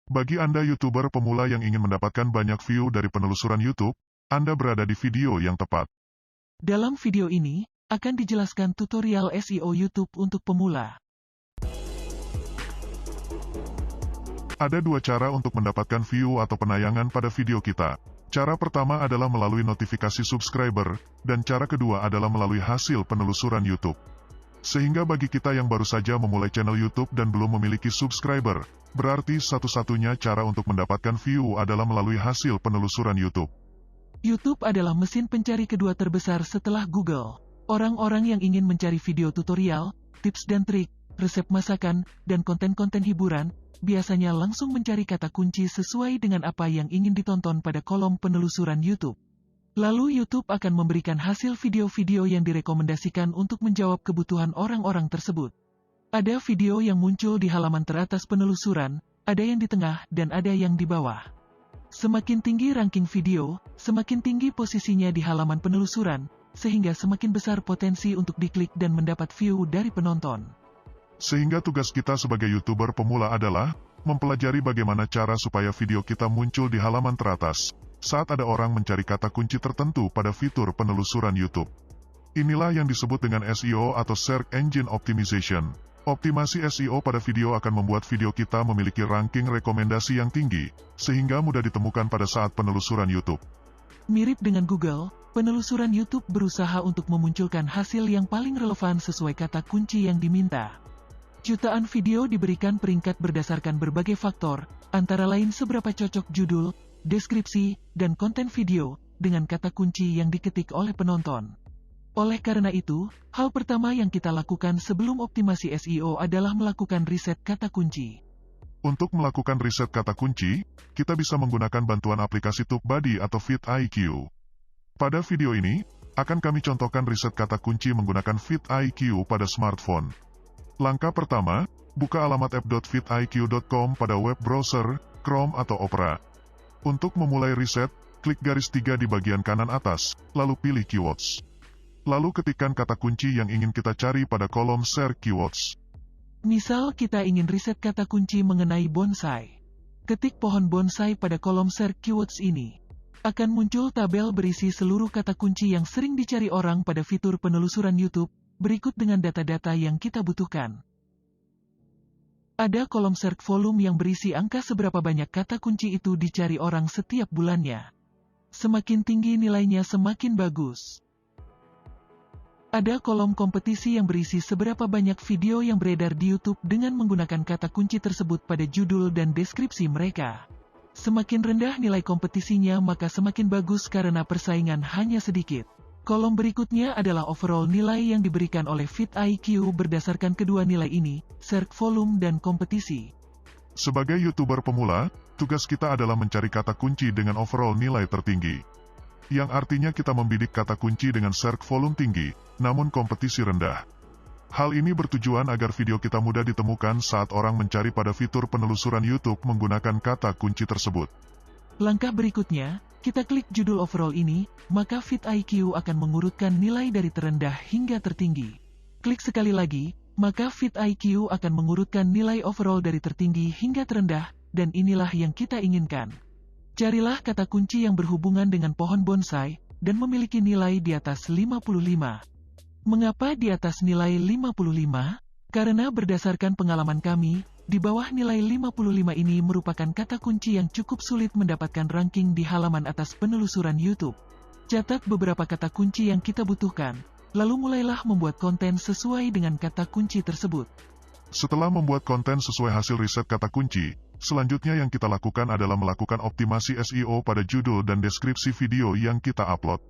Bagi Anda YouTuber pemula yang ingin mendapatkan banyak view dari penelusuran YouTube, Anda berada di video yang tepat. Dalam video ini, akan dijelaskan tutorial SEO YouTube untuk pemula. Ada dua cara untuk mendapatkan view atau penayangan pada video kita. Cara pertama adalah melalui notifikasi subscriber, dan cara kedua adalah melalui hasil penelusuran YouTube. Sehingga bagi kita yang baru saja memulai channel YouTube dan belum memiliki subscriber, berarti satu-satunya cara untuk mendapatkan view adalah melalui hasil penelusuran YouTube. YouTube adalah mesin pencari kedua terbesar setelah Google. Orang-orang yang ingin mencari video tutorial, tips dan trik, resep masakan, dan konten-konten hiburan, biasanya langsung mencari kata kunci sesuai dengan apa yang ingin ditonton pada kolom penelusuran YouTube. Lalu YouTube akan memberikan hasil video-video yang direkomendasikan untuk menjawab kebutuhan orang-orang tersebut. Ada video yang muncul di halaman teratas penelusuran, ada yang di tengah, dan ada yang di bawah. Semakin tinggi ranking video, semakin tinggi posisinya di halaman penelusuran, sehingga semakin besar potensi untuk diklik dan mendapat view dari penonton. Sehingga tugas kita sebagai YouTuber pemula adalah mempelajari bagaimana cara supaya video kita muncul di halaman teratas saat ada orang mencari kata kunci tertentu pada fitur penelusuran YouTube. Inilah yang disebut dengan SEO atau Search Engine Optimization. Optimasi SEO pada video akan membuat video kita memiliki ranking rekomendasi yang tinggi, sehingga mudah ditemukan pada saat penelusuran YouTube. Mirip dengan Google, penelusuran YouTube berusaha untuk memunculkan hasil yang paling relevan sesuai kata kunci yang diminta. Jutaan video diberikan peringkat berdasarkan berbagai faktor, antara lain seberapa cocok judul, deskripsi, dan konten video dengan kata kunci yang diketik oleh penonton. Oleh karena itu, hal pertama yang kita lakukan sebelum optimasi SEO adalah melakukan riset kata kunci. Untuk melakukan riset kata kunci, kita bisa menggunakan bantuan aplikasi TubeBuddy atau vidIQ. Pada video ini, akan kami contohkan riset kata kunci menggunakan vidIQ pada smartphone. Langkah pertama, buka alamat app.vidIQ.com pada web browser, Chrome atau Opera. Untuk memulai riset, klik garis 3 di bagian kanan atas, lalu pilih keywords. Lalu ketikkan kata kunci yang ingin kita cari pada kolom Search Keywords. Misal kita ingin riset kata kunci mengenai bonsai. Ketik pohon bonsai pada kolom Search Keywords ini. Akan muncul tabel berisi seluruh kata kunci yang sering dicari orang pada fitur penelusuran YouTube, berikut dengan data-data yang kita butuhkan. Ada kolom search volume yang berisi angka seberapa banyak kata kunci itu dicari orang setiap bulannya. Semakin tinggi nilainya semakin bagus. Ada kolom kompetisi yang berisi seberapa banyak video yang beredar di YouTube dengan menggunakan kata kunci tersebut pada judul dan deskripsi mereka. Semakin rendah nilai kompetisinya maka semakin bagus karena persaingan hanya sedikit. Kolom berikutnya adalah overall nilai yang diberikan oleh vidIQ berdasarkan kedua nilai ini, search volume dan kompetisi. Sebagai YouTuber pemula, tugas kita adalah mencari kata kunci dengan overall nilai tertinggi. Yang artinya kita membidik kata kunci dengan search volume tinggi, namun kompetisi rendah. Hal ini bertujuan agar video kita mudah ditemukan saat orang mencari pada fitur penelusuran YouTube menggunakan kata kunci tersebut. Langkah berikutnya, kita klik judul overall ini, maka vidIQ akan mengurutkan nilai dari terendah hingga tertinggi. Klik sekali lagi, maka vidIQ akan mengurutkan nilai overall dari tertinggi hingga terendah, dan inilah yang kita inginkan. Carilah kata kunci yang berhubungan dengan pohon bonsai, dan memiliki nilai di atas 55. Mengapa di atas nilai 55? Karena berdasarkan pengalaman kami, di bawah nilai 55 ini merupakan kata kunci yang cukup sulit mendapatkan ranking di halaman atas penelusuran YouTube. Catat beberapa kata kunci yang kita butuhkan, lalu mulailah membuat konten sesuai dengan kata kunci tersebut. Setelah membuat konten sesuai hasil riset kata kunci, selanjutnya yang kita lakukan adalah melakukan optimasi SEO pada judul dan deskripsi video yang kita upload.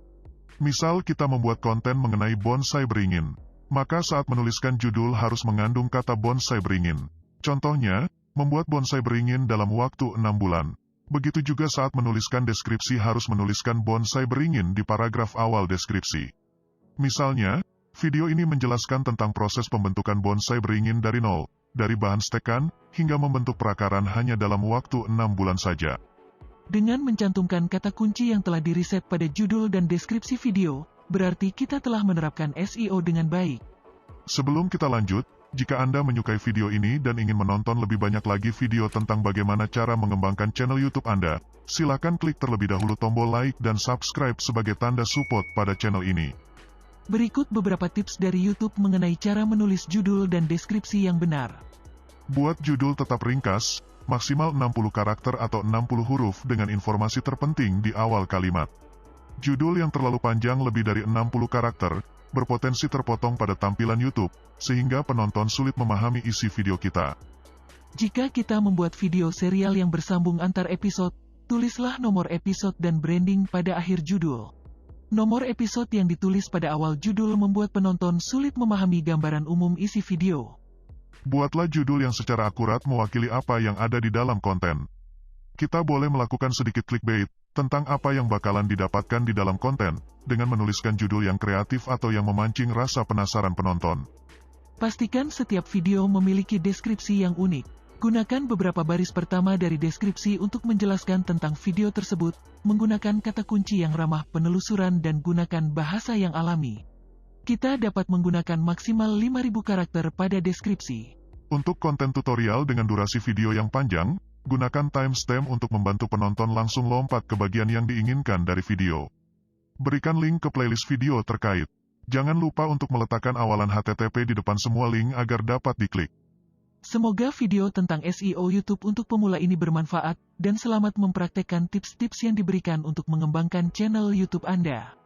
Misal kita membuat konten mengenai bonsai beringin, maka saat menuliskan judul harus mengandung kata bonsai beringin. Contohnya, membuat bonsai beringin dalam waktu 6 bulan. Begitu juga saat menuliskan deskripsi harus menuliskan bonsai beringin di paragraf awal deskripsi. Misalnya, video ini menjelaskan tentang proses pembentukan bonsai beringin dari nol, dari bahan stekan, hingga membentuk perakaran hanya dalam waktu 6 bulan saja. Dengan mencantumkan kata kunci yang telah diriset pada judul dan deskripsi video, berarti kita telah menerapkan SEO dengan baik. Sebelum kita lanjut, Jika Anda menyukai video ini dan ingin menonton lebih banyak lagi video tentang bagaimana cara mengembangkan channel YouTube Anda, silakan klik terlebih dahulu tombol like dan subscribe sebagai tanda support pada channel ini. Berikut beberapa tips dari YouTube mengenai cara menulis judul dan deskripsi yang benar. Buat judul tetap ringkas, maksimal 60 karakter atau 60 huruf dengan informasi terpenting di awal kalimat. Judul yang terlalu panjang lebih dari 60 karakter, berpotensi terpotong pada tampilan YouTube, sehingga penonton sulit memahami isi video kita. Jika kita membuat video serial yang bersambung antar episode, tulislah nomor episode dan branding pada akhir judul. Nomor episode yang ditulis pada awal judul membuat penonton sulit memahami gambaran umum isi video. Buatlah judul yang secara akurat mewakili apa yang ada di dalam konten. Kita boleh melakukan sedikit clickbait tentang apa yang bakalan didapatkan di dalam konten, dengan menuliskan judul yang kreatif atau yang memancing rasa penasaran penonton. Pastikan setiap video memiliki deskripsi yang unik. Gunakan beberapa baris pertama dari deskripsi untuk menjelaskan tentang video tersebut, menggunakan kata kunci yang ramah penelusuran dan gunakan bahasa yang alami. Kita dapat menggunakan maksimal 5.000 karakter pada deskripsi. Untuk konten tutorial dengan durasi video yang panjang, gunakan timestamp untuk membantu penonton langsung lompat ke bagian yang diinginkan dari video. Berikan link ke playlist video terkait. Jangan lupa untuk meletakkan awalan HTTP di depan semua link agar dapat diklik. Semoga video tentang SEO YouTube untuk pemula ini bermanfaat, dan selamat mempraktekkan tips-tips yang diberikan untuk mengembangkan channel YouTube Anda.